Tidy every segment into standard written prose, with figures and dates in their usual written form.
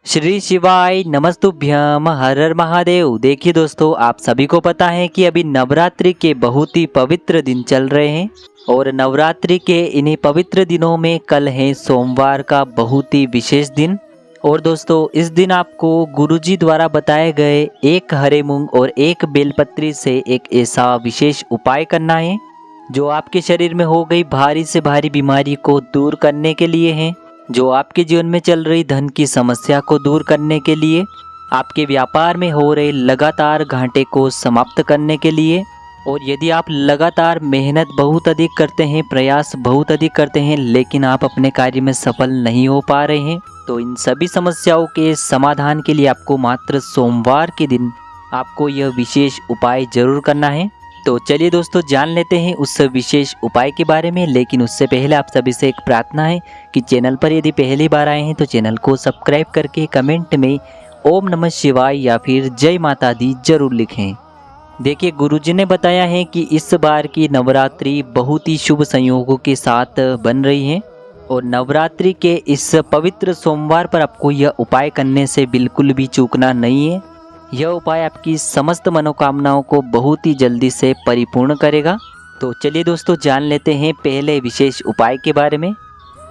श्री शिवाय नमस्तुभ्यम हर हर महादेव। देखिए दोस्तों, आप सभी को पता है कि अभी नवरात्रि के बहुत ही पवित्र दिन चल रहे हैं और नवरात्रि के इन्हीं पवित्र दिनों में कल है सोमवार का बहुत ही विशेष दिन। और दोस्तों, इस दिन आपको गुरुजी द्वारा बताए गए एक हरे मूंग और एक बेलपत्री से एक ऐसा विशेष उपाय करना है जो आपके शरीर में हो गई भारी से भारी बीमारी को दूर करने के लिए है, जो आपके जीवन में चल रही धन की समस्या को दूर करने के लिए, आपके व्यापार में हो रहे लगातार घाटे को समाप्त करने के लिए। और यदि आप लगातार मेहनत बहुत अधिक करते हैं, प्रयास बहुत अधिक करते हैं, लेकिन आप अपने कार्य में सफल नहीं हो पा रहे हैं, तो इन सभी समस्याओं के समाधान के लिए आपको मात्र सोमवार के दिन आपको यह विशेष उपाय जरूर करना है। तो चलिए दोस्तों, जान लेते हैं उस विशेष उपाय के बारे में। लेकिन उससे पहले आप सभी से एक प्रार्थना है कि चैनल पर यदि पहली बार आए हैं तो चैनल को सब्सक्राइब करके कमेंट में ओम नमः शिवाय या फिर जय माता दी जरूर लिखें। देखिए, गुरुजी ने बताया है कि इस बार की नवरात्रि बहुत ही शुभ संयोगों के साथ बन रही है और नवरात्रि के इस पवित्र सोमवार पर आपको यह उपाय करने से बिल्कुल भी चूकना नहीं है। यह उपाय आपकी समस्त मनोकामनाओं को बहुत ही जल्दी से परिपूर्ण करेगा। तो चलिए दोस्तों, जान लेते हैं पहले विशेष उपाय के बारे में।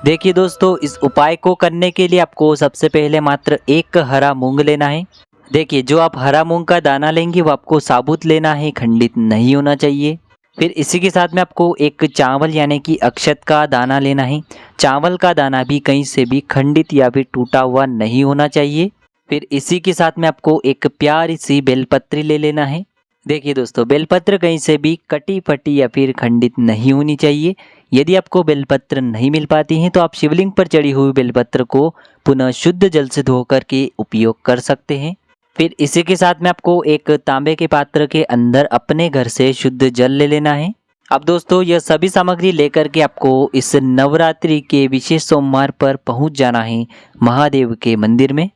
देखिए दोस्तों, इस उपाय को करने के लिए आपको सबसे पहले मात्र एक हरा मूंग लेना है। देखिए, जो आप हरा मूंग का दाना लेंगे वो आपको साबुत लेना है, खंडित नहीं होना चाहिए। फिर इसी के साथ में आपको एक चावल यानी कि अक्षत का दाना लेना है। चावल का दाना भी कहीं से भी खंडित या फिर टूटा हुआ नहीं होना चाहिए। फिर इसी के साथ में आपको एक प्यारी सी बेलपत्री ले लेना है। देखिए दोस्तों, बेलपत्र कहीं से भी कटी फटी या फिर खंडित नहीं होनी चाहिए। यदि आपको बेलपत्र नहीं मिल पाती है तो आप शिवलिंग पर चढ़ी हुई बेलपत्र को पुनः शुद्ध जल से धोकर के उपयोग कर सकते हैं। फिर इसी के साथ में आपको एक तांबे के पात्र के अंदर अपने घर से शुद्ध जल ले लेना है। अब दोस्तों, यह सभी सामग्री लेकर के आपको इस नवरात्रि के विशेष सोमवार पर पहुंच जाना है महादेव के मंदिर में।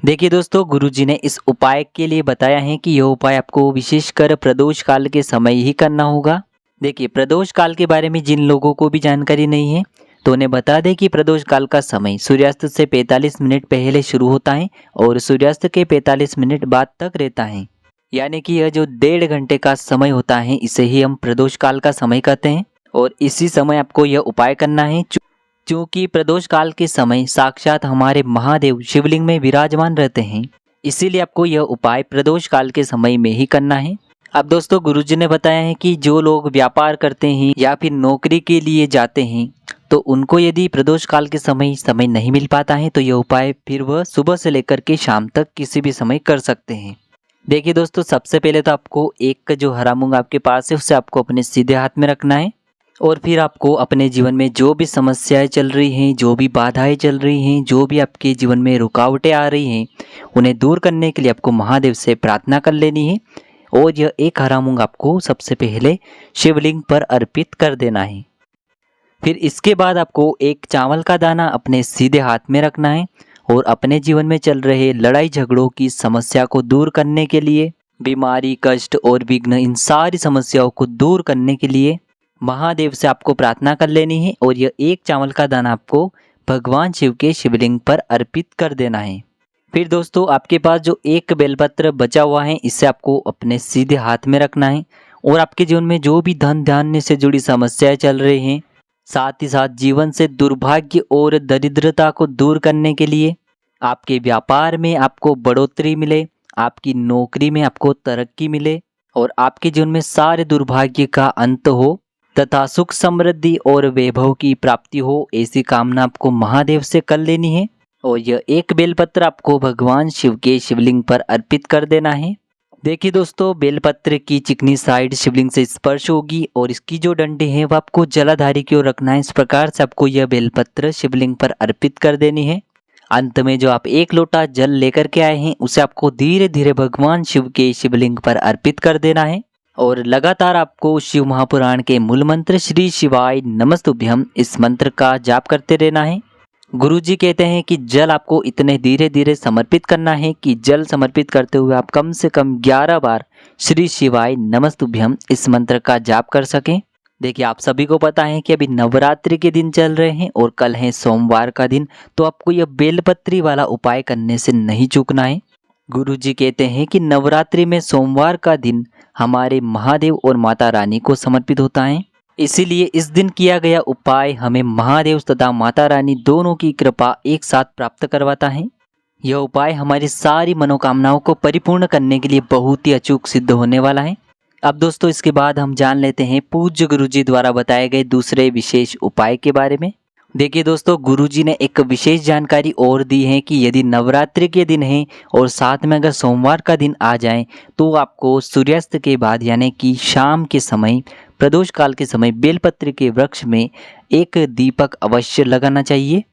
देखिए दोस्तों, गुरुजी ने इस उपाय के लिए बताया है कि यह उपाय आपको विशेषकर प्रदोष काल के समय ही करना होगा। देखिए, प्रदोष काल के बारे में जिन लोगों को भी जानकारी नहीं है तो उन्हें बता दें कि प्रदोष काल का समय सूर्यास्त से 45 मिनट पहले शुरू होता है और सूर्यास्त के 45 मिनट बाद तक रहता है। यानी कि यह जो 1.5 घंटे का समय होता है इसे ही हम प्रदोष काल का समय कहते हैं। और इसी समय आपको यह उपाय करना है। क्योंकि प्रदोष काल के समय साक्षात हमारे महादेव शिवलिंग में विराजमान रहते हैं, इसीलिए आपको यह उपाय प्रदोष काल के समय में ही करना है। अब दोस्तों, गुरुजी ने बताया है कि जो लोग व्यापार करते हैं या फिर नौकरी के लिए जाते हैं तो उनको यदि प्रदोष काल के समय नहीं मिल पाता है तो यह उपाय फिर वह सुबह से लेकर के शाम तक किसी भी समय कर सकते हैं। देखिए दोस्तों, सबसे पहले तो आपको एक जो हरा मूंग आपके पास है उसे आपको अपने सीधे हाथ में रखना है और फिर आपको अपने जीवन में जो भी समस्याएं चल रही हैं, जो भी बाधाएं चल रही हैं, जो भी आपके जीवन में रुकावटें आ रही हैं, उन्हें दूर करने के लिए आपको महादेव से प्रार्थना कर लेनी है। और यह एक हरा मूंग आपको सबसे पहले शिवलिंग पर अर्पित कर देना है। फिर इसके बाद आपको एक चावल का दाना अपने सीधे हाथ में रखना है और अपने जीवन में चल रहे लड़ाई झगड़ों की समस्या को दूर करने के लिए, बीमारी, कष्ट और विघ्न, इन सारी समस्याओं को दूर करने के लिए महादेव से आपको प्रार्थना कर लेनी है। और यह एक चावल का दाना आपको भगवान शिव के शिवलिंग पर अर्पित कर देना है। फिर दोस्तों, आपके पास जो एक बेलपत्र बचा हुआ है इसे आपको अपने सीधे हाथ में रखना है और आपके जीवन में जो भी धन धान्य से जुड़ी समस्याएं चल रही हैं, साथ ही साथ जीवन से दुर्भाग्य और दरिद्रता को दूर करने के लिए, आपके व्यापार में आपको बढ़ोतरी मिले, आपकी नौकरी में आपको तरक्की मिले और आपके जीवन में सारे दुर्भाग्य का अंत हो तथा सुख समृद्धि और वैभव की प्राप्ति हो, ऐसी कामना आपको महादेव से कर लेनी है। और यह एक बेलपत्र आपको भगवान शिव के शिवलिंग पर अर्पित कर देना है। देखिए दोस्तों, बेलपत्र की चिकनी साइड शिवलिंग से स्पर्श होगी और इसकी जो डंडी है वह आपको जलाधारी की ओर रखना है। इस प्रकार से आपको यह बेलपत्र शिवलिंग पर अर्पित कर देनी है। अंत में जो आप एक लोटा जल लेकर के आए हैं उसे आपको धीरे धीरे भगवान शिव के शिवलिंग पर अर्पित कर देना है और लगातार आपको शिव महापुराण के मूल मंत्र श्री शिवाय नमस्तुभ्यम इस मंत्र का जाप करते रहना है। गुरुजी कहते हैं कि जल आपको इतने धीरे धीरे समर्पित करना है कि जल समर्पित करते हुए आप कम से कम 11 बार श्री शिवाय नमस्तुभ्यम इस मंत्र का जाप कर सकें। देखिए आप सभी को पता है कि अभी नवरात्रि के दिन चल रहे हैं और कल है सोमवार का दिन, तो आपको यह बेलपत्री वाला उपाय करने से नहीं चूकना है। गुरुजी कहते हैं कि नवरात्रि में सोमवार का दिन हमारे महादेव और माता रानी को समर्पित होता है, इसीलिए इस दिन किया गया उपाय हमें महादेव तथा माता रानी दोनों की कृपा एक साथ प्राप्त करवाता है। यह उपाय हमारी सारी मनोकामनाओं को परिपूर्ण करने के लिए बहुत ही अचूक सिद्ध होने वाला है। अब दोस्तों इसके बाद हम जान लेते हैं पूज्य गुरुजी द्वारा बताए गए दूसरे विशेष उपाय के बारे में। देखिए दोस्तों, गुरुजी ने एक विशेष जानकारी और दी है कि यदि नवरात्रि के दिन है और साथ में अगर सोमवार का दिन आ जाए तो आपको सूर्यास्त के बाद यानी कि शाम के समय, प्रदोष काल के समय बेलपत्र के वृक्ष में एक दीपक अवश्य लगाना चाहिए।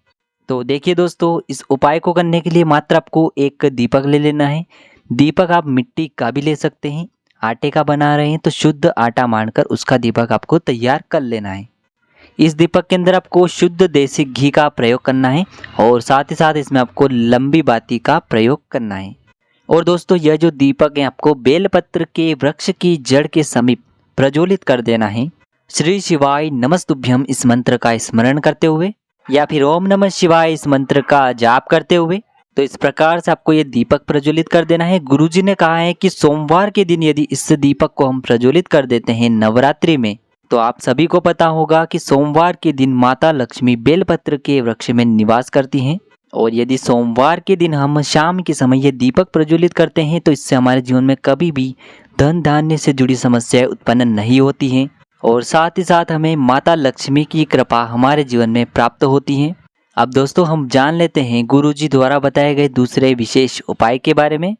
तो देखिए दोस्तों, इस उपाय को करने के लिए मात्र आपको एक दीपक ले लेना है। दीपक आप मिट्टी का भी ले सकते हैं, आटे का बना रहे हैं तो शुद्ध आटा मानकर उसका दीपक आपको तैयार कर लेना है। इस दीपक के अंदर आपको शुद्ध देसी घी का प्रयोग करना है और साथ ही साथ इसमें आपको लंबी बाती का प्रयोग करना है। और दोस्तों यह जो दीपक है आपको बेलपत्र के वृक्ष की जड़ के समीप प्रज्वलित कर देना है। श्री शिवाय नमस्तुभ्यम इस मंत्र का स्मरण करते हुए या फिर ओम नमः शिवाय इस मंत्र का जाप करते हुए, तो इस प्रकार से आपको ये दीपक प्रज्वलित कर देना है। गुरुजी ने कहा है कि सोमवार के दिन यदि इस दीपक को हम प्रज्वलित कर देते हैं नवरात्रि में, तो आप सभी को पता होगा कि सोमवार के दिन माता लक्ष्मी बेलपत्र के वृक्ष में निवास करती हैं। और यदि सोमवार के दिन हम शाम के समय ये दीपक प्रज्वलित करते हैं तो इससे हमारे जीवन में कभी भी धन धान्य से जुड़ी समस्याएं उत्पन्न नहीं होती हैं और साथ ही साथ हमें माता लक्ष्मी की कृपा हमारे जीवन में प्राप्त होती है। अब दोस्तों हम जान लेते हैं गुरुजी द्वारा बताए गए दूसरे विशेष उपाय के बारे में।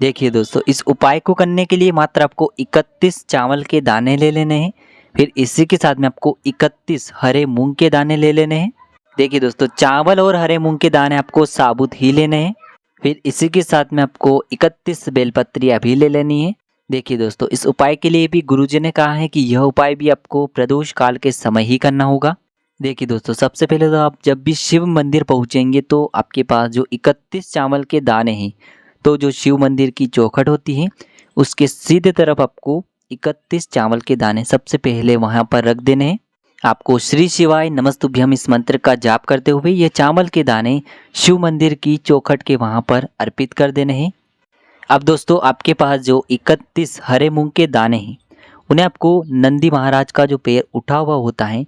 देखिए दोस्तों, इस उपाय को करने के लिए मात्र आपको 31 चावल के दाने ले लेने हैं। फिर इसी के साथ में आपको 31 हरे मूंग के दाने ले लेने हैं। देखिए दोस्तों, चावल और हरे मूंग के दाने आपको साबुत ही लेने हैं। फिर इसी के साथ में आपको 31 बेलपत्रियां भी ले लेनी है। देखिए दोस्तों, इस उपाय के लिए भी गुरुजी ने कहा है कि यह उपाय भी आपको प्रदोष काल के समय ही करना होगा। देखिए दोस्तों, सबसे पहले तो आप जब भी शिव मंदिर पहुंचेंगे तो आपके पास जो 31 चावल के दाने हैं, तो जो शिव मंदिर की चौखट होती है उसके सीधे तरफ आपको 31 चावल के दाने सबसे पहले वहां पर रख देने हैं। आपको श्री शिवाय नमस्तुभ्यम इस मंत्र का जाप करते हुए ये चावल के दाने शिव मंदिर की चौखट के वहां पर अर्पित कर देने हैं। अब दोस्तों आपके पास जो 31 हरे मूंग के दाने हैं उन्हें आपको नंदी महाराज का जो पैर उठा हुआ होता है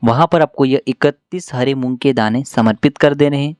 वहां पर आपको यह 31 हरे मूंग के दाने समर्पित कर देने हैं।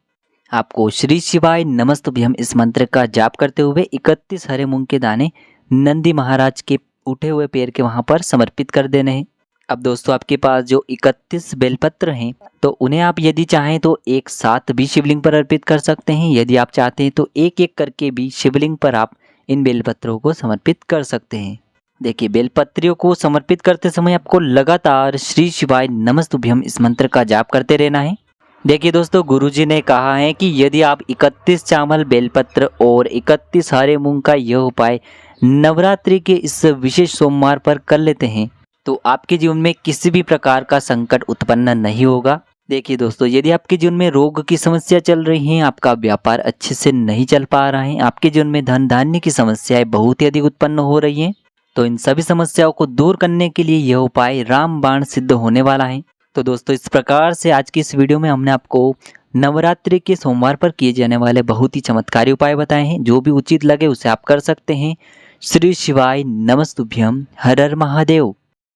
आपको श्री शिवाय नमस्तुभ्यम इस मंत्र का जाप करते हुए 31 हरे मूंग के दाने नंदी महाराज के उठे हुए पैर के वहां पर समर्पित कर देने हैं। अब दोस्तों आपके पास जो 31 बेलपत्र हैं तो उन्हें आप यदि चाहें तो एक साथ भी शिवलिंग पर अर्पित कर सकते हैं। यदि आप चाहते हैं तो एक एक करके भी शिवलिंग पर आप इन बेलपत्रों को समर्पित कर सकते हैं। देखिए, बेलपत्रियों को समर्पित करते समय आपको लगातार श्री शिवाय नमस्तुभ्यम इस मंत्र का जाप करते रहना है। देखिए दोस्तों, गुरुजी ने कहा है कि यदि आप 31 चावल बेलपत्र और 31 हरे मूंग का यह उपाय नवरात्रि के इस विशेष सोमवार पर कर लेते हैं तो आपके जीवन में किसी भी प्रकार का संकट उत्पन्न नहीं होगा। देखिए दोस्तों, यदि आपके जीवन में रोग की समस्या चल रही है, आपका व्यापार अच्छे से नहीं चल पा रहा है, आपके जीवन में धन धान्य की समस्याएं बहुत ही अधिक उत्पन्न हो रही हैं, तो इन सभी समस्याओं को दूर करने के लिए यह उपाय रामबाण सिद्ध होने वाला है। तो दोस्तों इस प्रकार से आज की इस वीडियो में हमने आपको नवरात्रि के सोमवार पर किए जाने वाले बहुत ही चमत्कारी उपाय बताए हैं। जो भी उचित लगे उसे आप कर सकते हैं। श्री शिवाय नमस्तुभ्यम। हर हर महादेव।